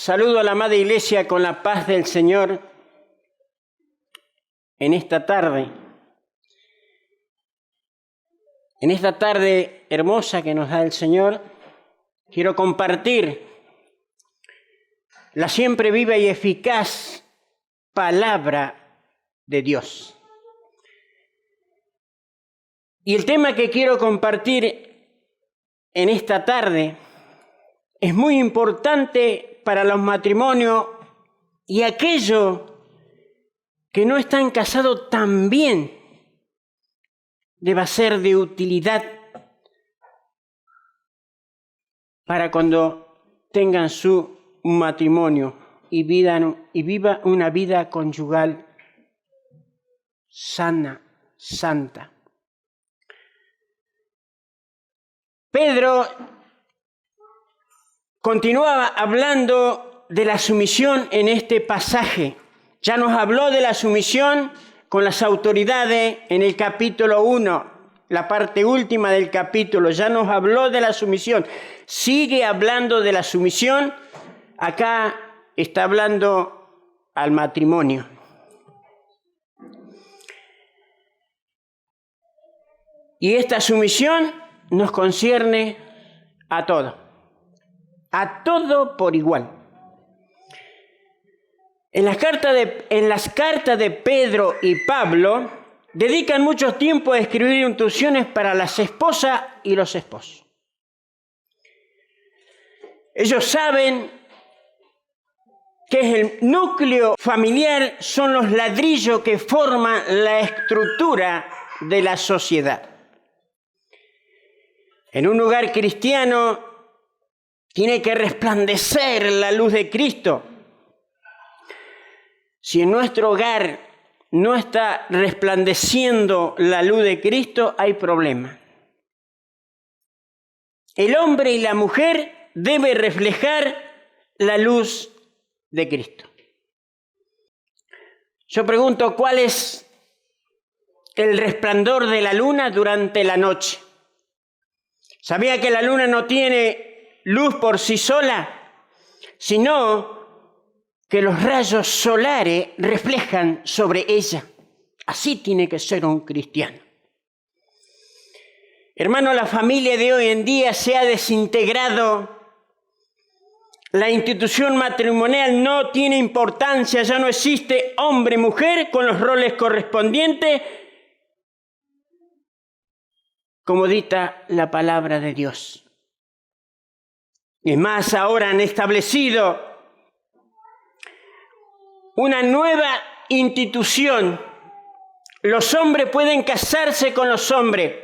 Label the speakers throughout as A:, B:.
A: Saludo a la amada Iglesia con la paz del Señor en esta tarde. En esta tarde hermosa que nos da el Señor, quiero compartir la siempre viva y eficaz palabra de Dios. Y el tema que quiero compartir en esta tarde es muy importante para los matrimonios y aquellos que no están casados también debe ser de utilidad para cuando tengan su matrimonio y viva una vida conyugal sana, santa. Pedro continuaba hablando de la sumisión en este pasaje. Ya nos habló de la sumisión con las autoridades en el capítulo 1, la parte última del capítulo. Ya nos habló de la sumisión. Sigue hablando de la sumisión. Acá está hablando al matrimonio. Y esta sumisión nos concierne a todos. A todo por igual. En las cartas de Pedro y Pablo dedican mucho tiempo a escribir instrucciones para las esposas y los esposos. Ellos saben que es el núcleo familiar, son los ladrillos que forman la estructura de la sociedad. En un hogar cristiano tiene que resplandecer la luz de Cristo. Si en nuestro hogar no está resplandeciendo la luz de Cristo, hay problema. El hombre y la mujer deben reflejar la luz de Cristo. Yo pregunto, ¿cuál es el resplandor de la luna durante la noche? ¿Sabía que la luna no tiene luz por sí sola, sino que los rayos solares reflejan sobre ella? Así tiene que ser un cristiano. Hermano, la familia de hoy en día se ha desintegrado. La institución matrimonial no tiene importancia, ya no existe hombre-mujer con los roles correspondientes, como dicta la palabra de Dios. Es más, ahora han establecido una nueva institución. Los hombres pueden casarse con los hombres,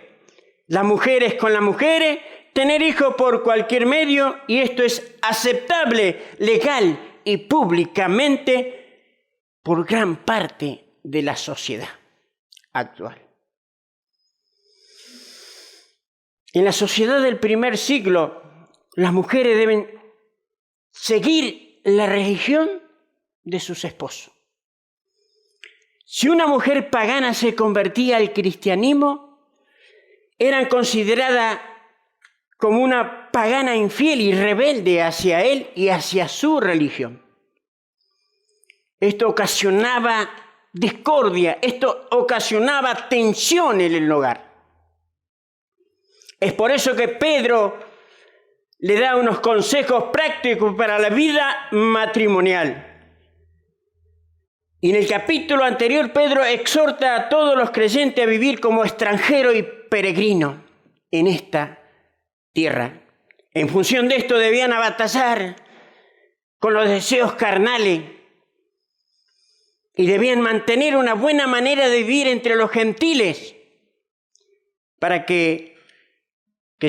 A: las mujeres con las mujeres, tener hijos por cualquier medio, y esto es aceptable, legal y públicamente por gran parte de la sociedad actual. En la sociedad del primer siglo, las mujeres deben seguir la religión de sus esposos. Si una mujer pagana se convertía al cristianismo, eran consideradas como una pagana infiel y rebelde hacia él y hacia su religión. Esto ocasionaba discordia, esto ocasionaba tensión en el hogar. Es por eso que Pedro le da unos consejos prácticos para la vida matrimonial. Y en el capítulo anterior, Pedro exhorta a todos los creyentes a vivir como extranjeros y peregrinos en esta tierra. En función de esto debían batallar con los deseos carnales y debían mantener una buena manera de vivir entre los gentiles para que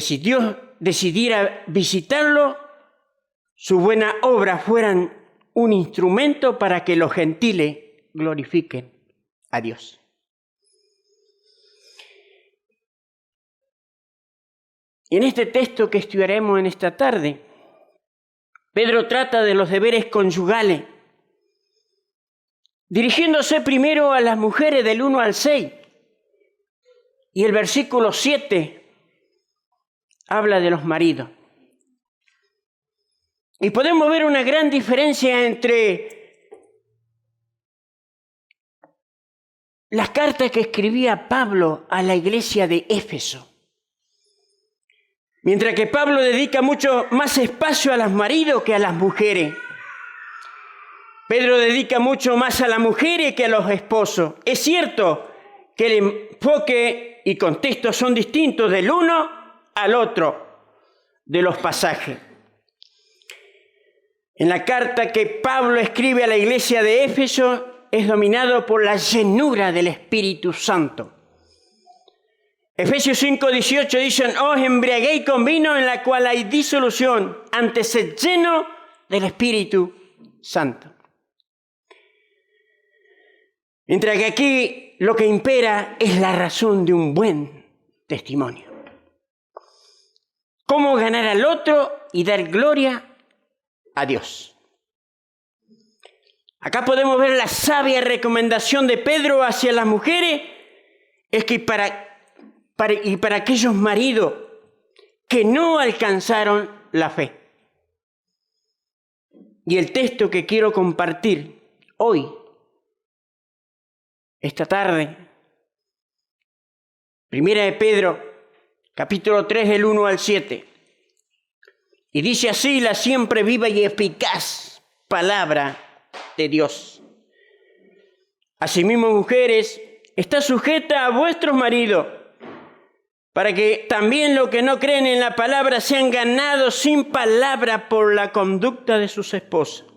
A: si Dios decidiera visitarlo, su buena obra fueran un instrumento para que los gentiles glorifiquen a Dios. En este texto que estudiaremos en esta tarde, Pedro trata de los deberes conyugales, dirigiéndose primero a las mujeres del 1 al 6. Y el versículo 7 habla de los maridos. Y podemos ver una gran diferencia entre las cartas que escribía Pablo a la iglesia de Éfeso. Mientras que Pablo dedica mucho más espacio a los maridos que a las mujeres. Pedro dedica mucho más a las mujeres que a los esposos. Es cierto que el enfoque y contexto son distintos del uno al otro de los pasajes. En la carta que Pablo escribe a la iglesia de Éfeso es dominado por la llenura del Espíritu Santo. Efesios 5:18 dicen: os embriaguéis con vino en la cual hay disolución, antes sed lleno del Espíritu Santo. Mientras que aquí lo que impera es la razón de un buen testimonio. Cómo ganar al otro y dar gloria a Dios. Acá podemos ver la sabia recomendación de Pedro hacia las mujeres, es que para aquellos maridos que no alcanzaron la fe. Y el texto que quiero compartir hoy, esta tarde, Primera de Pedro, capítulo 3, del 1 al 7. Y dice así la siempre viva y eficaz palabra de Dios. Asimismo, mujeres, está sujeta a vuestros maridos, para que también los que no creen en la palabra sean ganados sin palabra por la conducta de sus esposas,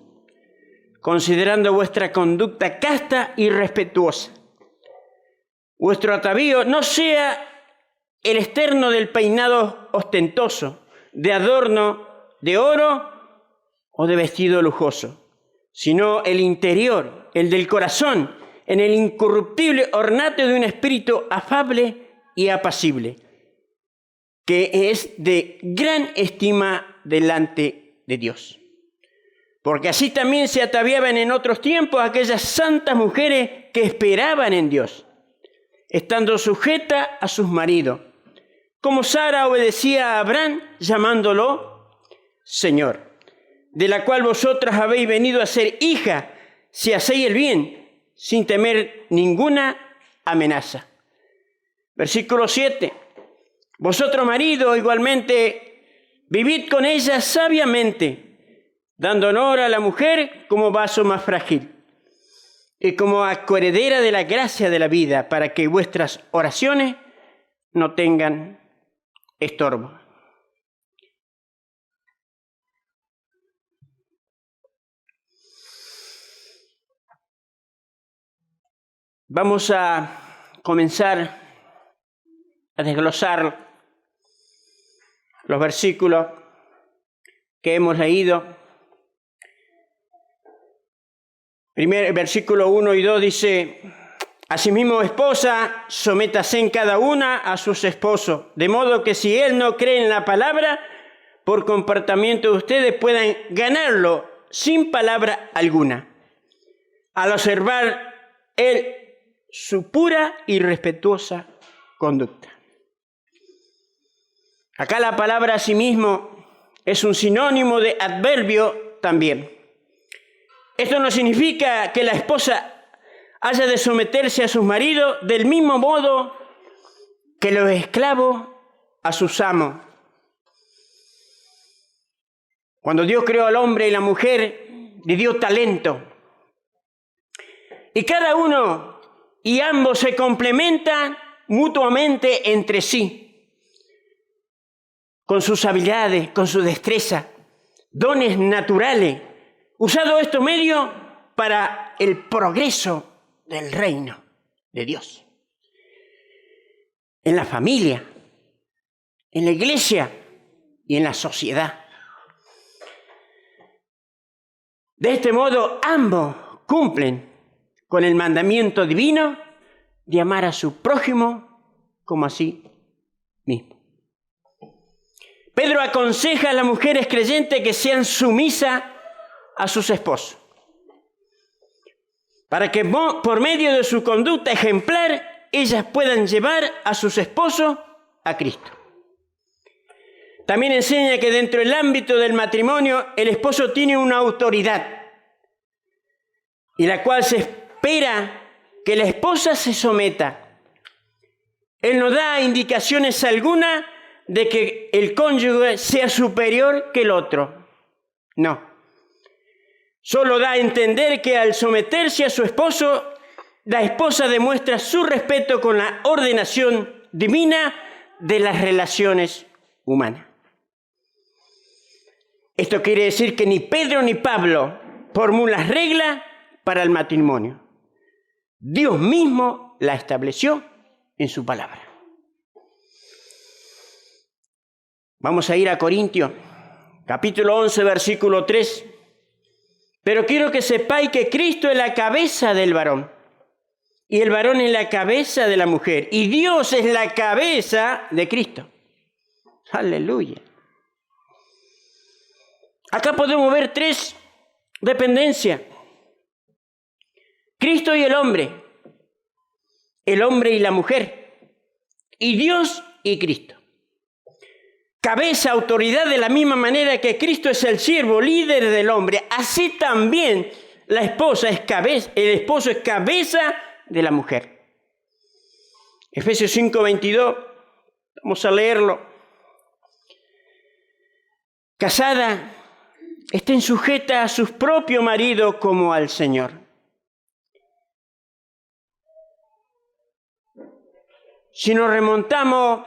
A: considerando vuestra conducta casta y respetuosa. Vuestro atavío no sea el externo del peinado ostentoso, de adorno de oro o de vestido lujoso, sino el interior, el del corazón, en el incorruptible ornato de un espíritu afable y apacible, que es de gran estima delante de Dios. Porque así también se ataviaban en otros tiempos aquellas santas mujeres que esperaban en Dios, estando sujetas a sus maridos, como Sara obedecía a Abraham, llamándolo Señor, de la cual vosotras habéis venido a ser hija, si hacéis el bien, sin temer ninguna amenaza. Versículo 7. Vosotros, maridos, igualmente, vivid con ella sabiamente, dando honor a la mujer como vaso más frágil y como coheredera de la gracia de la vida, para que vuestras oraciones no tengan estorbo. Vamos a comenzar a desglosar los versículos que hemos leído. Primer versículo 1 y 2 dice: asimismo, esposa, sométase en cada una a sus esposos, de modo que si él no cree en la palabra, por comportamiento de ustedes puedan ganarlo sin palabra alguna, al observar él su pura y respetuosa conducta. Acá la palabra asimismo es un sinónimo de adverbio también. Esto no significa que la esposa haya de someterse a sus maridos del mismo modo que los esclavos a sus amos. Cuando Dios creó al hombre y la mujer, le dio talento. Y cada uno y ambos se complementan mutuamente entre sí, con sus habilidades, con su destreza, dones naturales, usando estos medios para el progreso del reino de Dios. En la familia, en la iglesia y en la sociedad. De este modo, ambos cumplen con el mandamiento divino de amar a su prójimo como a sí mismo. Pedro aconseja a las mujeres creyentes que sean sumisas a sus esposos, para que por medio de su conducta ejemplar ellas puedan llevar a sus esposos a Cristo. también enseña que dentro del ámbito del matrimonio el esposo tiene una autoridad y la cual se espera que la esposa se someta. Él no da indicaciones alguna de que el cónyuge sea superior que el otro. No. Solo da a entender que al someterse a su esposo, la esposa demuestra su respeto con la ordenación divina de las relaciones humanas. Esto quiere decir que ni Pedro ni Pablo formulan reglas para el matrimonio. Dios mismo la estableció en su palabra. Vamos a ir a Corintios, capítulo 11, versículo 3. Pero quiero que sepáis que Cristo es la cabeza del varón, y el varón es la cabeza de la mujer, y Dios es la cabeza de Cristo. Aleluya. Acá podemos ver tres dependencias. Cristo y el hombre y la mujer, y Dios y Cristo. Cabeza, autoridad, de la misma manera que Cristo es el siervo, líder del hombre, así también la esposa es cabeza, el esposo es cabeza de la mujer. Efesios 5:22, vamos a leerlo. Casada, estén sujetas a sus propios maridos como al Señor. Si nos remontamos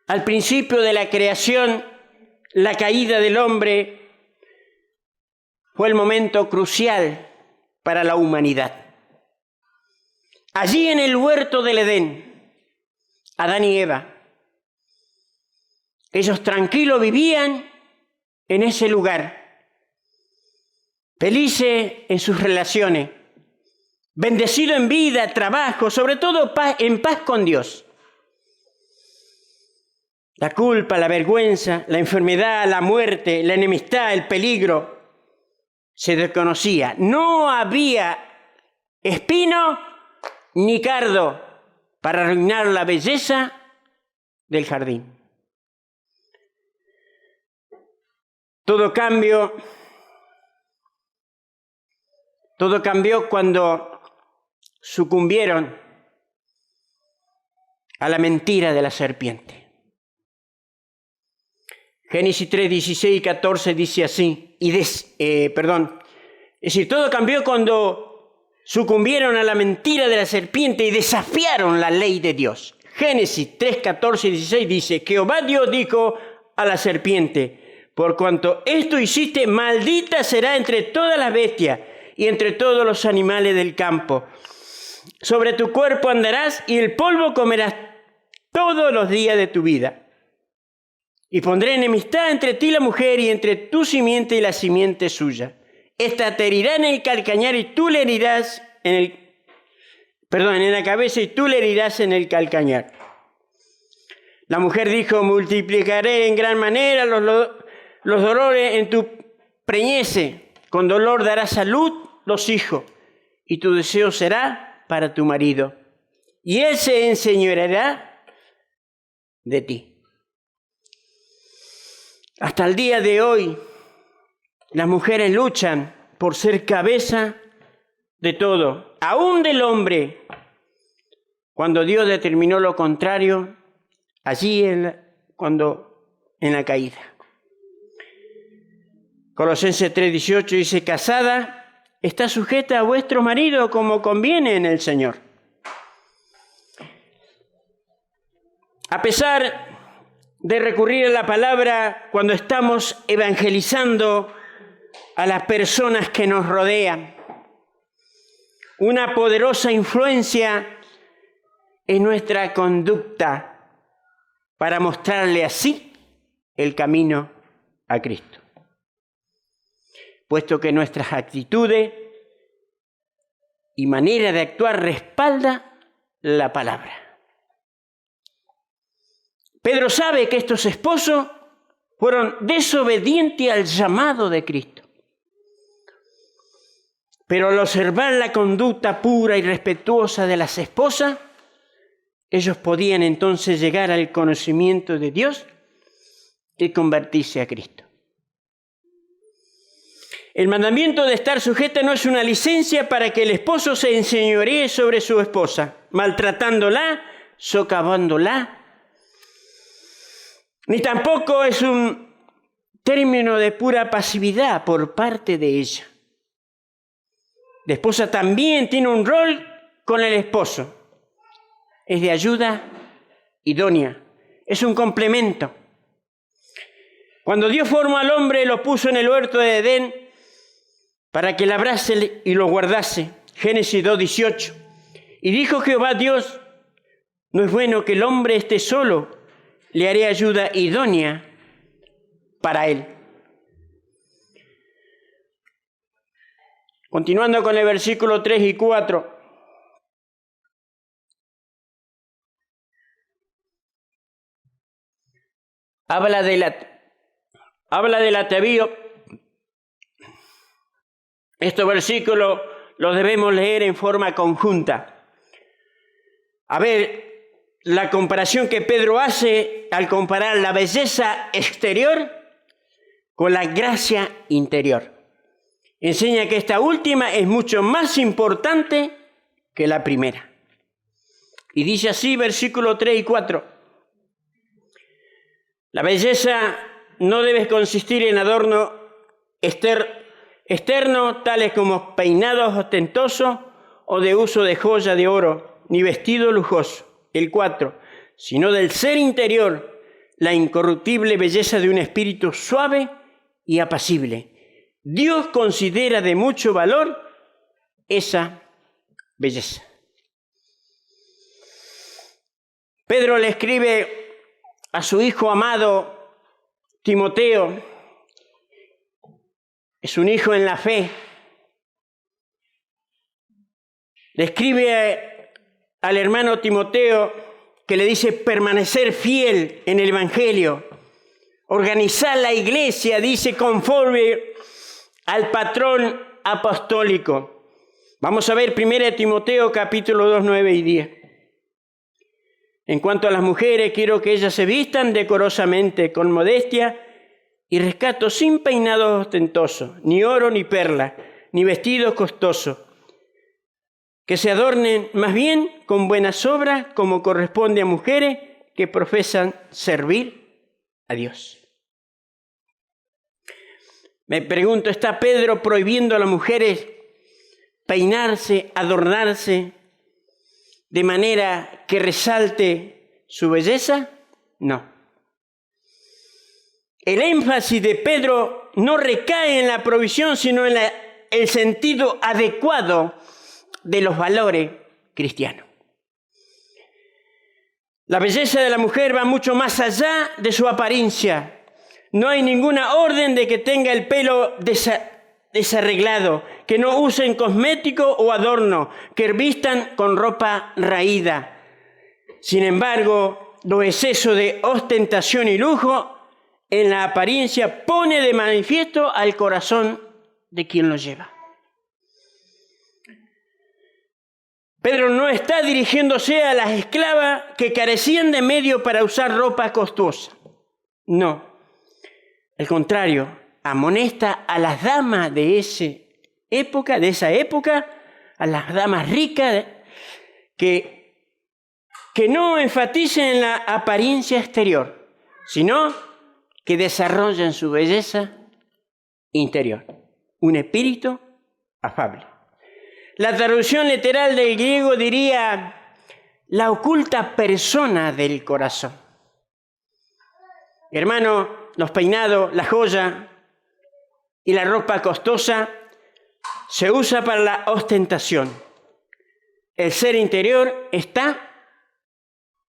A: al principio de la creación, la caída del hombre fue el momento crucial para la humanidad. Allí en el huerto del Edén, Adán y Eva, ellos tranquilos vivían en ese lugar, felices en sus relaciones, bendecidos en vida, trabajo, sobre todo en paz con Dios. La culpa, la vergüenza, la enfermedad, la muerte, la enemistad, el peligro se desconocía. No había espino ni cardo para arruinar la belleza del jardín. Todo cambió cuando sucumbieron a la mentira de la serpiente. Génesis 3, 16 y 14 dice así, es decir, todo cambió cuando sucumbieron a la mentira de la serpiente y desafiaron la ley de Dios. Génesis 3, 14 y 16 dice, Jehová Dios dijo a la serpiente, por cuanto esto hiciste, maldita será entre todas las bestias y entre todos los animales del campo. Sobre tu cuerpo andarás y el polvo comerás todos los días de tu vida. Y pondré enemistad entre ti y la mujer, y entre tu simiente y la simiente suya. Esta te herirá en el calcañar y tú le herirás en la cabeza y tú le herirás en el calcañar. La mujer dijo, multiplicaré en gran manera los dolores en tu preñez. Con dolor darás a luz los hijos, y tu deseo será para tu marido, y él se enseñoreará de ti. Hasta el día de hoy, las mujeres luchan por ser cabeza de todo, aún del hombre. Cuando Dios determinó lo contrario, allí en la caída. Colosenses 3:18 dice, casada, está sujeta a vuestro marido como conviene en el Señor. A pesar de recurrir a la palabra cuando estamos evangelizando a las personas que nos rodean, una poderosa influencia en nuestra conducta para mostrarle así el camino a Cristo. Puesto que nuestras actitudes y manera de actuar respalda la palabra. Pedro sabe que estos esposos fueron desobedientes al llamado de Cristo. Pero al observar la conducta pura y respetuosa de las esposas, ellos podían entonces llegar al conocimiento de Dios y convertirse a Cristo. El mandamiento de estar sujeta no es una licencia para que el esposo se enseñoree sobre su esposa, maltratándola, socavándola, ni tampoco es un término de pura pasividad por parte de ella. La esposa también tiene un rol con el esposo. Es de ayuda idónea, es un complemento. Cuando Dios formó al hombre, lo puso en el huerto de Edén para que labrase y lo guardase. Génesis 2:18. Y dijo Jehová Dios, no es bueno que el hombre esté solo, le haré ayuda idónea para él. Continuando con el versículo 3 y 4. Habla del atavío. Estos versículos los debemos leer en forma conjunta. A ver, la comparación que Pedro hace al comparar la belleza exterior con la gracia interior. Enseña que esta última es mucho más importante que la primera. Y dice así, versículos 3 y 4. La belleza no debe consistir en adorno externo, tales como peinados ostentosos o de uso de joya de oro, ni vestido lujoso. El 4. Sino del ser interior, la incorruptible belleza de un espíritu suave y apacible. Dios considera de mucho valor esa belleza. Pedro le escribe a su hijo amado Timoteo, es un hijo en la fe. Le escribe al hermano Timoteo que le dice permanecer fiel en el Evangelio, organizar la iglesia, dice, conforme al patrón apostólico. Vamos a ver 1 Timoteo capítulo 2, 9 y 10. En cuanto a las mujeres, quiero que ellas se vistan decorosamente, con modestia y rescato, sin peinados ostentosos, ni oro ni perla, ni vestidos costosos. Que se adornen más bien con buenas obras, como corresponde a mujeres que profesan servir a Dios. Me pregunto, ¿está Pedro prohibiendo a las mujeres peinarse, adornarse de manera que resalte su belleza? No. El énfasis de Pedro no recae en la provisión, sino en el sentido adecuado de los valores cristianos. La belleza de la mujer va mucho más allá de su apariencia. No hay ninguna orden de que tenga el pelo desarreglado, que no usen cosmético o adorno, que vistan con ropa raída. Sin embargo, los excesos de ostentación y lujo en la apariencia pone de manifiesto al corazón de quien lo lleva. Pedro no está dirigiéndose a las esclavas que carecían de medios para usar ropa costosa. No. Al contrario, amonesta a las damas de esa época, a las damas ricas, que no enfaticen en la apariencia exterior, sino que desarrollen su belleza interior, un espíritu afable. La traducción literal del griego diría la oculta persona del corazón. Hermano, los peinados, la joya y la ropa costosa se usa para la ostentación. El ser interior está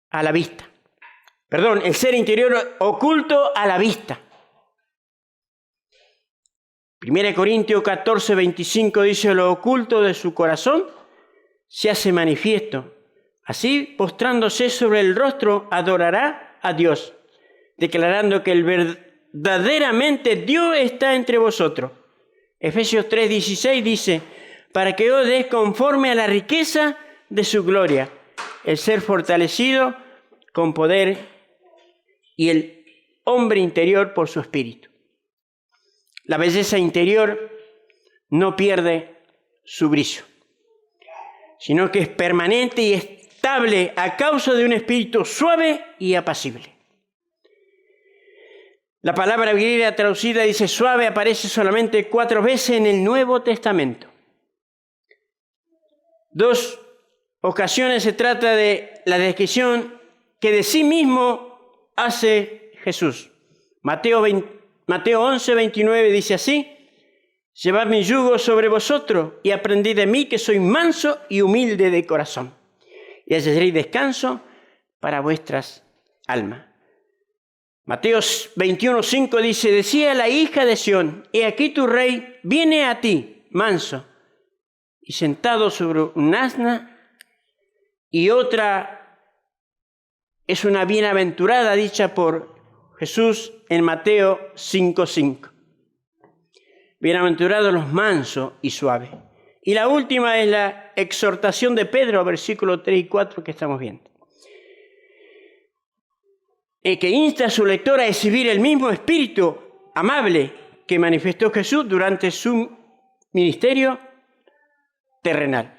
A: a la vista. El ser interior oculto a la vista. 1 Corintios 14, 25 dice, lo oculto de su corazón se hace manifiesto. Así, postrándose sobre el rostro, adorará a Dios, declarando que verdaderamente Dios está entre vosotros. Efesios 3, 16 dice, para que os des conforme a la riqueza de su gloria, el ser fortalecido con poder y el hombre interior por su espíritu. La belleza interior no pierde su brillo, sino que es permanente y estable a causa de un espíritu suave y apacible. La palabra griega traducida dice suave aparece solamente 4 veces en el Nuevo Testamento. 2 ocasiones se trata de la descripción que de sí mismo hace Jesús. Mateo 11, 29 dice así: llevad mi yugo sobre vosotros y aprendid de mí, que soy manso y humilde de corazón, y hallaréis descanso para vuestras almas. Mateo 21, 5 dice: decía la hija de Sión, he aquí tu rey viene a ti, manso, y sentado sobre un asna. Y otra es una bienaventurada dicha por Jesús en Mateo 5, 5. Bienaventurados los mansos y suaves. Y la última es la exhortación de Pedro, versículos 3 y 4 que estamos viendo, que insta a su lector a exhibir el mismo espíritu amable que manifestó Jesús durante su ministerio terrenal.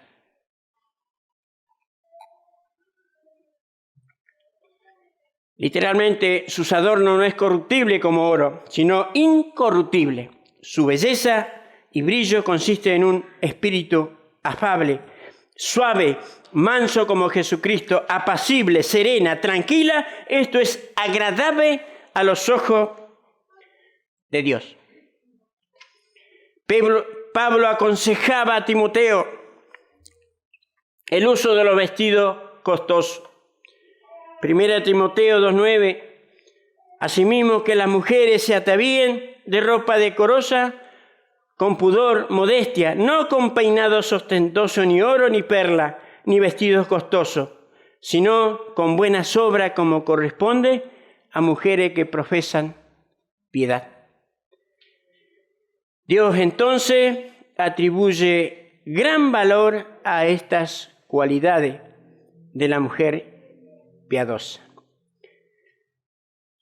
A: Literalmente, sus adornos no es corruptible como oro, sino incorruptible. Su belleza y brillo consiste en un espíritu afable, suave, manso como Jesucristo, apacible, serena, tranquila. Esto es agradable a los ojos de Dios. Pablo aconsejaba a Timoteo el uso de los vestidos costosos. 1 Timoteo 2:9, asimismo que las mujeres se atavíen de ropa decorosa, con pudor, modestia, no con peinados ostentosos, ni oro, ni perla, ni vestidos costosos, sino con buena sobra como corresponde a mujeres que profesan piedad. Dios entonces atribuye gran valor a estas cualidades de la mujer piadosa.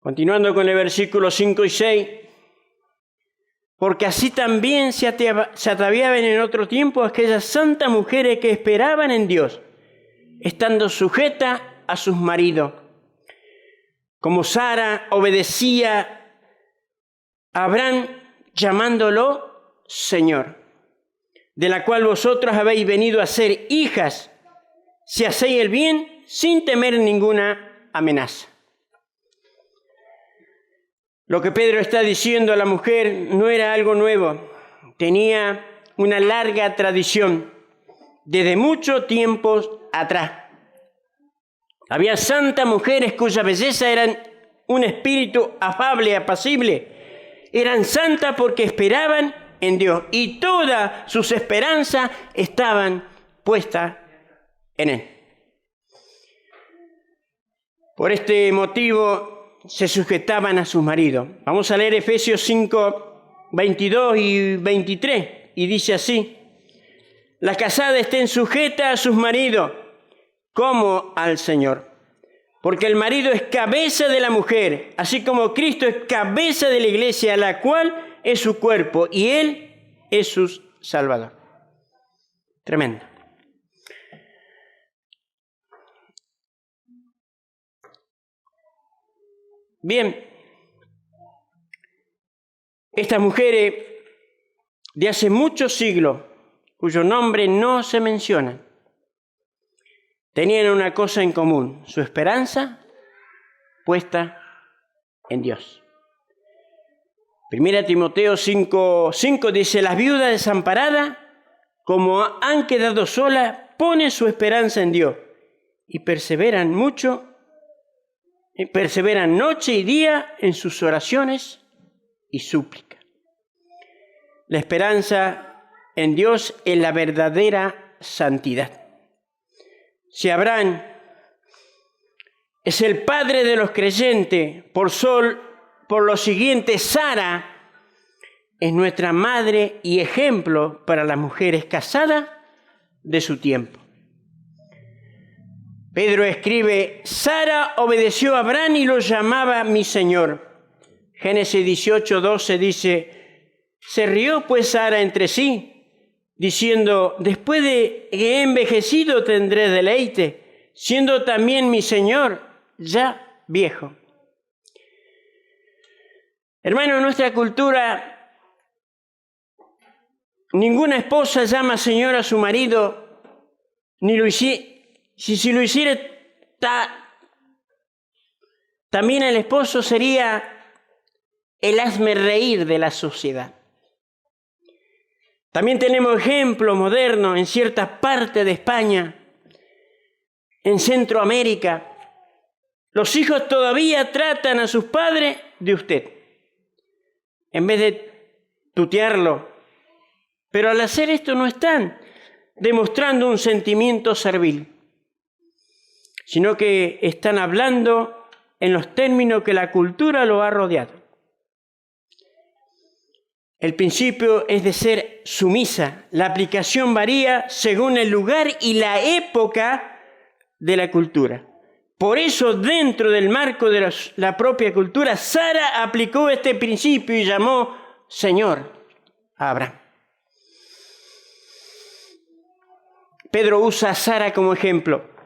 A: Continuando con el versículo 5 y 6, porque así también se ataviaban en otro tiempo aquellas santas mujeres que esperaban en Dios, estando sujetas a sus maridos, como Sara obedecía a Abraham llamándolo Señor, de la cual vosotros habéis venido a ser hijas, si hacéis el bien sin temer ninguna amenaza. Lo que Pedro está diciendo a la mujer no era algo nuevo, tenía una larga tradición desde mucho tiempo atrás. Había santas mujeres cuya belleza era un espíritu afable, apacible. Eran santas porque esperaban en Dios y todas sus esperanzas estaban puestas en Él. Por este motivo se sujetaban a sus maridos. Vamos a leer Efesios 5, 22 y 23, y dice así: las casadas estén sujetas a sus maridos como al Señor, porque el marido es cabeza de la mujer, así como Cristo es cabeza de la iglesia, la cual es su cuerpo, y Él es su Salvador. Tremendo. Bien, estas mujeres de hace muchos siglos, cuyo nombre no se menciona, tenían una cosa en común: su esperanza puesta en Dios. 1 Timoteo 5:5 dice: las viudas desamparadas, como han quedado solas, ponen su esperanza en Dios y perseveran noche y día en sus oraciones y súplicas. La esperanza en Dios es la verdadera santidad. Si Abraham es el padre de los creyentes, por lo siguiente, Sara es nuestra madre y ejemplo para las mujeres casadas de su tiempo. Pedro escribe, Sara obedeció a Abraham y lo llamaba mi Señor. Génesis 18:12 dice, se rió pues Sara entre sí, diciendo, después de que he envejecido tendré deleite, siendo también mi Señor ya viejo. Hermano, en nuestra cultura, ninguna esposa llama Señor a su marido, ni lo si lo hiciera, también el esposo sería el hazmerreír de la sociedad. También tenemos ejemplos modernos en ciertas partes de España, en Centroamérica. Los hijos todavía tratan a sus padres de usted, en vez de tutearlo. Pero al hacer esto no están demostrando un sentimiento servil, sino que están hablando en los términos que la cultura lo ha rodeado. El principio es de ser sumisa. La aplicación varía según el lugar y la época de la cultura. Por eso, dentro del marco de la propia cultura, Sara aplicó este principio y llamó Señor a Abraham. Pedro usa a Sara como ejemplo,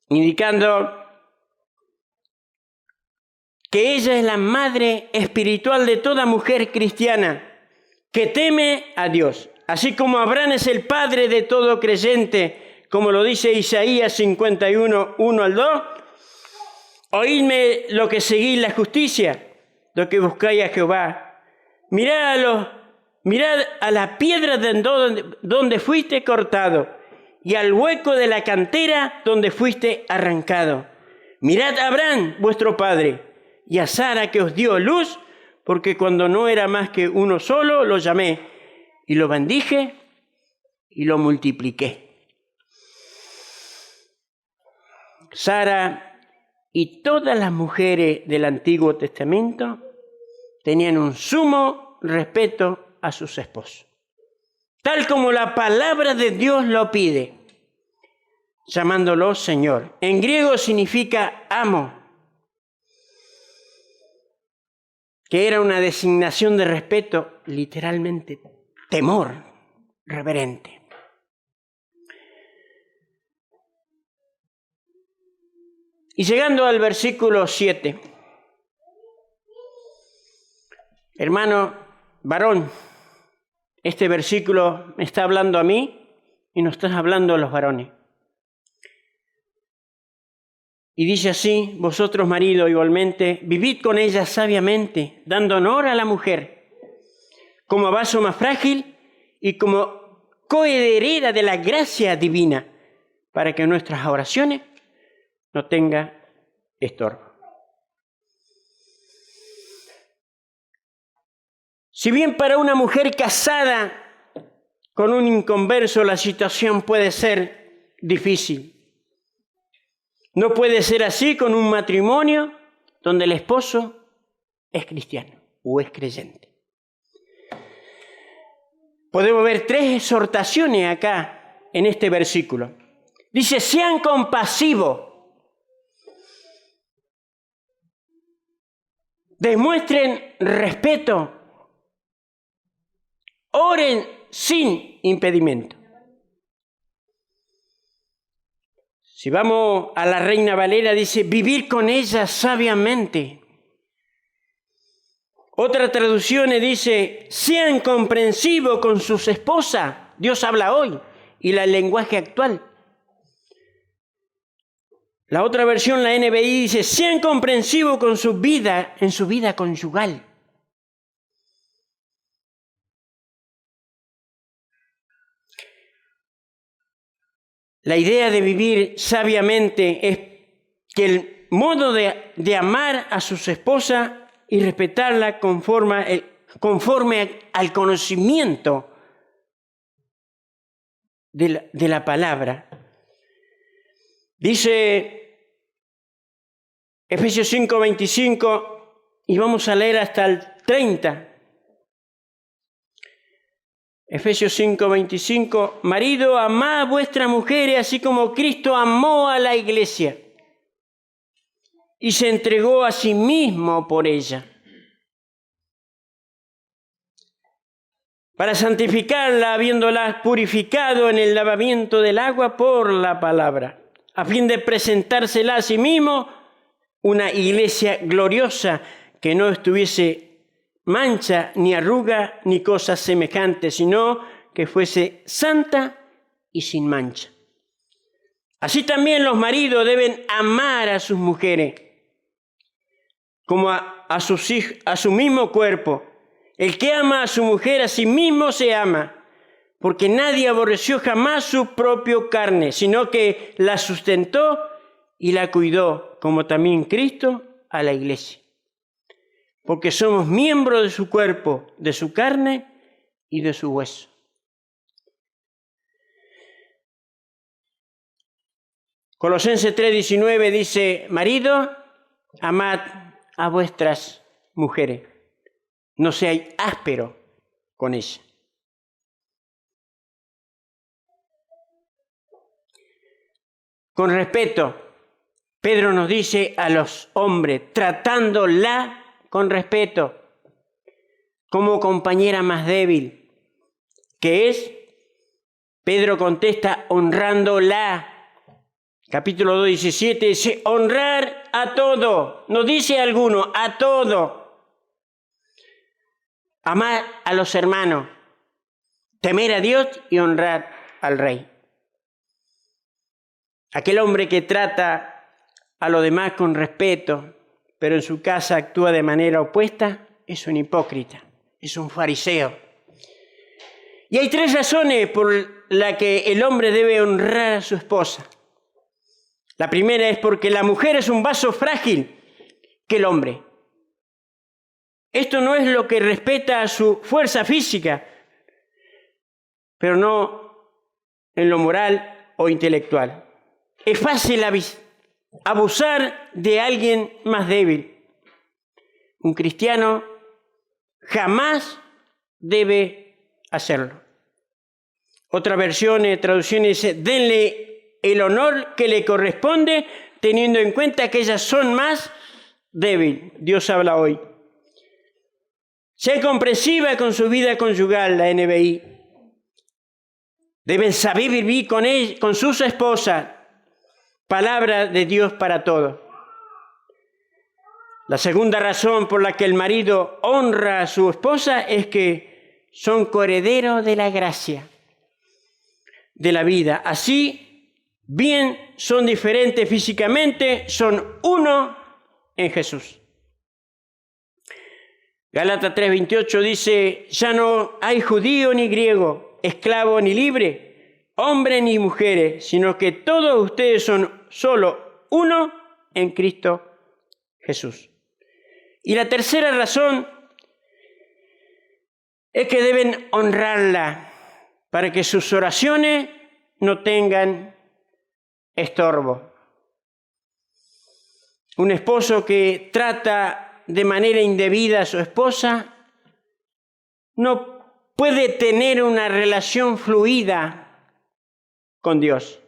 A: indicando que ella es la madre espiritual de toda mujer cristiana que teme a Dios, así como Abraham es el padre de todo creyente, como lo dice Isaías 51, 1 al 2. Oídme lo que seguís la justicia, lo que buscáis a Jehová. Mirad a la piedra donde fuiste cortado y al hueco de la cantera donde fuiste arrancado. Mirad a Abraham, vuestro padre, y a Sara que os dio luz, porque cuando no era más que uno solo, lo llamé, y lo bendije, y lo multipliqué. Sara y todas las mujeres del Antiguo Testamento tenían un sumo respeto a sus esposos, tal como la palabra de Dios lo pide, llamándolo Señor. En griego significa amo, que era una designación de respeto, literalmente temor reverente. Y llegando al versículo 7, hermano varón, este versículo me está hablando a mí y nos está hablando a los varones. Y dice así, vosotros maridos igualmente, vivid con ella sabiamente, dando honor a la mujer, como vaso más frágil y como coheredera de la gracia divina, para que nuestras oraciones no tengan estorbo. Si bien para una mujer casada con un inconverso la situación puede ser difícil, no puede ser así con un matrimonio donde el esposo es cristiano o es creyente. Podemos ver 3 exhortaciones acá en este versículo. Dice, sean compasivos, demuestren respeto, oren sin impedimento. Si vamos a la Reina Valera, dice, vivir con ella sabiamente. Otra traducción dice, sean comprensivos con sus esposas. Dios habla hoy, y el lenguaje actual. La otra versión, la NBI, dice, sean comprensivos con su vida, en su vida conyugal. La idea de vivir sabiamente es que el modo de amar a sus esposas y respetarla conforme al conocimiento de la palabra. Dice Efesios 5:25, y vamos a leer hasta el 30. Efesios 5:25, marido, amad a vuestras mujeres, así como Cristo amó a la iglesia y se entregó a sí mismo por ella, para santificarla, habiéndola purificado en el lavamiento del agua por la palabra, a fin de presentársela a sí mismo una iglesia gloriosa, que no estuviese mancha, ni arruga, ni cosas semejantes, sino que fuese santa y sin mancha. Así también los maridos deben amar a sus mujeres como a su mismo cuerpo. El que ama a su mujer a sí mismo se ama, porque nadie aborreció jamás su propia carne, sino que la sustentó y la cuidó, como también Cristo a la iglesia. Porque somos miembros de su cuerpo, de su carne y de su hueso. Colosenses 3:19 dice, marido, amad a vuestras mujeres, no seáis áspero con ellas. Con respeto, Pedro nos dice a los hombres, tratándola con respeto, como compañera más débil, que es, Pedro contesta, honrándola. Capítulo 2:17 dice, honrar a todo, no dice a alguno, a todo. Amar a los hermanos, temer a Dios y honrar al rey. Aquel hombre que trata a los demás con respeto, pero en su casa actúa de manera opuesta, es un hipócrita, es un fariseo. Y hay 3 razones por las que el hombre debe honrar a su esposa. La primera es porque la mujer es un vaso frágil que el hombre. Esto no es lo que respeta a su fuerza física, pero no en lo moral o intelectual. Es fácil abusar de alguien más débil. Un cristiano jamás debe hacerlo. Otra versión de traducción dice, denle el honor que le corresponde, teniendo en cuenta que ellas son más débiles. Dios habla hoy. Sea comprensiva con su vida conyugal, la NBI. Deben saber vivir con sus esposas. Palabra de Dios para todos. La segunda razón por la que el marido honra a su esposa es que son coherederos de la gracia, de la vida. Así, bien son diferentes físicamente, son uno en Jesús. Gálatas 3:28 dice, ya no hay judío ni griego, esclavo ni libre, hombre ni mujeres, sino que todos ustedes son solo uno en Cristo Jesús. Y la tercera razón es que deben honrarla para que sus oraciones no tengan estorbo. Un esposo que trata de manera indebida a su esposa no puede tener una relación fluida con Dios.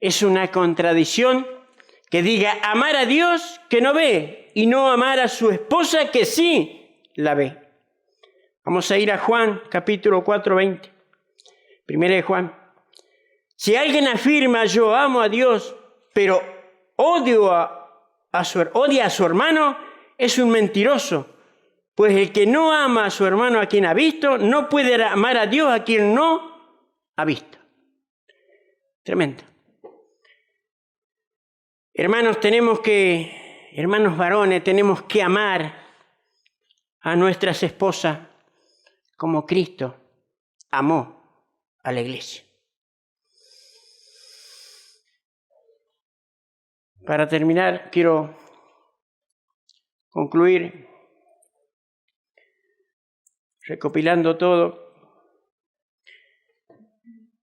A: Es una contradicción que diga amar a Dios que no ve y no amar a su esposa que sí la ve. Vamos a ir a Juan capítulo 4:20. Primera de Juan. Si alguien afirma yo amo a Dios, pero odia a su hermano, es un mentiroso. Pues el que no ama a su hermano a quien ha visto, no puede amar a Dios a quien no ha visto. Tremendo. Hermanos varones, tenemos que amar a nuestras esposas como Cristo amó a la iglesia. Para terminar, quiero concluir recopilando todo.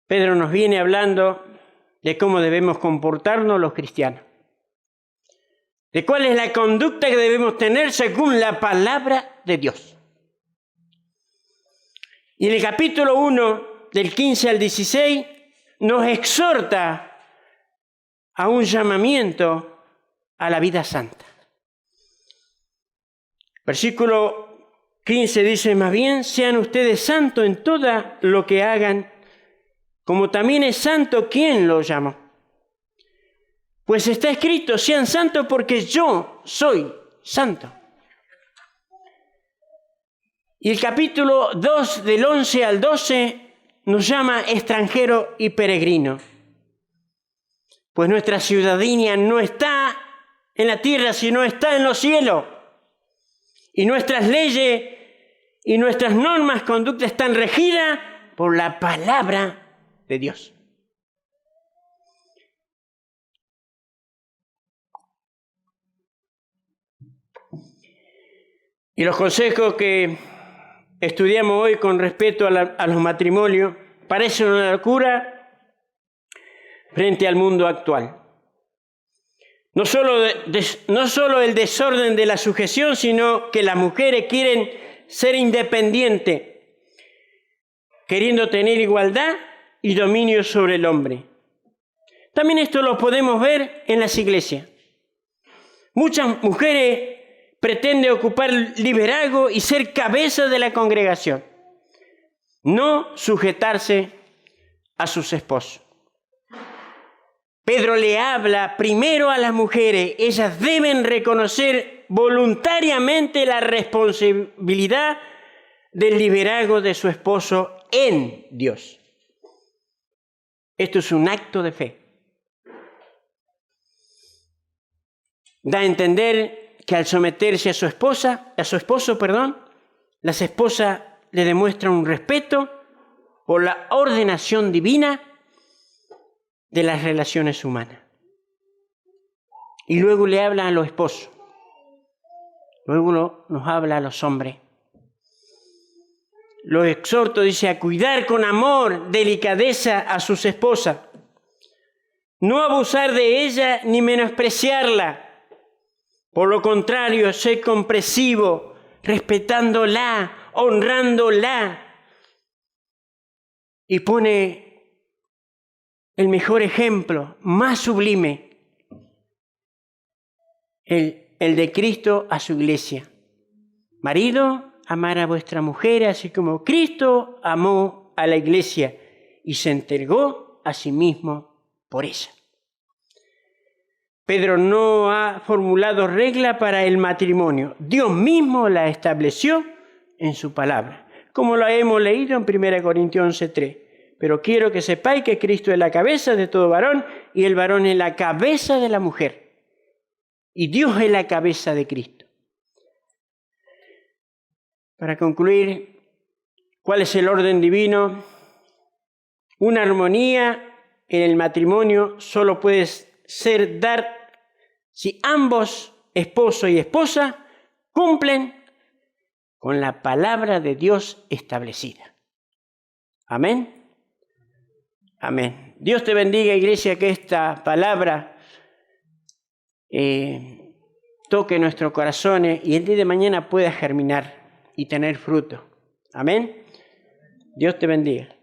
A: Pedro nos viene hablando de cómo debemos comportarnos los cristianos, de cuál es la conducta que debemos tener según la palabra de Dios. Y en el capítulo 1, del 15 al 16, nos exhorta a un llamamiento a la vida santa. Versículo 15 dice: más bien sean ustedes santos en todo lo que hagan, como también es santo quien lo llamó. Pues está escrito: sean santos porque yo soy santo. Y el capítulo 2, del 11 al 12, nos llama extranjero y peregrino. Pues nuestra ciudadanía no está en la tierra, sino está en los cielos. Y nuestras leyes y nuestras normas, conductas están regidas por la palabra de Dios. Y los consejos que estudiamos hoy con respecto a los matrimonios parecen una locura frente al mundo actual. No solo el desorden de la sujeción, sino que las mujeres quieren ser independientes, queriendo tener igualdad y dominio sobre el hombre. También esto lo podemos ver en las iglesias. Muchas mujeres pretenden ocupar liderazgo y ser cabeza de la congregación, no sujetarse a sus esposos. Pedro le habla primero a las mujeres. Ellas deben reconocer voluntariamente la responsabilidad del liderazgo de su esposo en Dios. Esto es un acto de fe. Da a entender que al someterse a su esposo, las esposas le demuestran un respeto por la ordenación divina de las relaciones humanas. Y luego le habla a los esposos. Luego nos habla a los hombres. Los exhorto, dice, a cuidar con amor, delicadeza a sus esposas. No abusar de ella ni menospreciarla. Por lo contrario, ser comprensivo, respetándola, honrándola. Y pone el mejor ejemplo, más sublime, el de Cristo a su iglesia. Marido, amar a vuestra mujer, así como Cristo amó a la iglesia y se entregó a sí mismo por ella. Pedro no ha formulado regla para el matrimonio. Dios mismo la estableció en su palabra, como lo hemos leído en 1 Corintios 11:3. Pero quiero que sepáis que Cristo es la cabeza de todo varón y el varón es la cabeza de la mujer. Y Dios es la cabeza de Cristo. Para concluir, ¿cuál es el orden divino? Una armonía en el matrimonio solo puede ser dar si ambos, esposo y esposa, cumplen con la palabra de Dios establecida. Amén. Amén. Dios te bendiga, iglesia, que esta palabra toque nuestros corazones y el día de mañana pueda germinar y tener fruto. Amén. Dios te bendiga.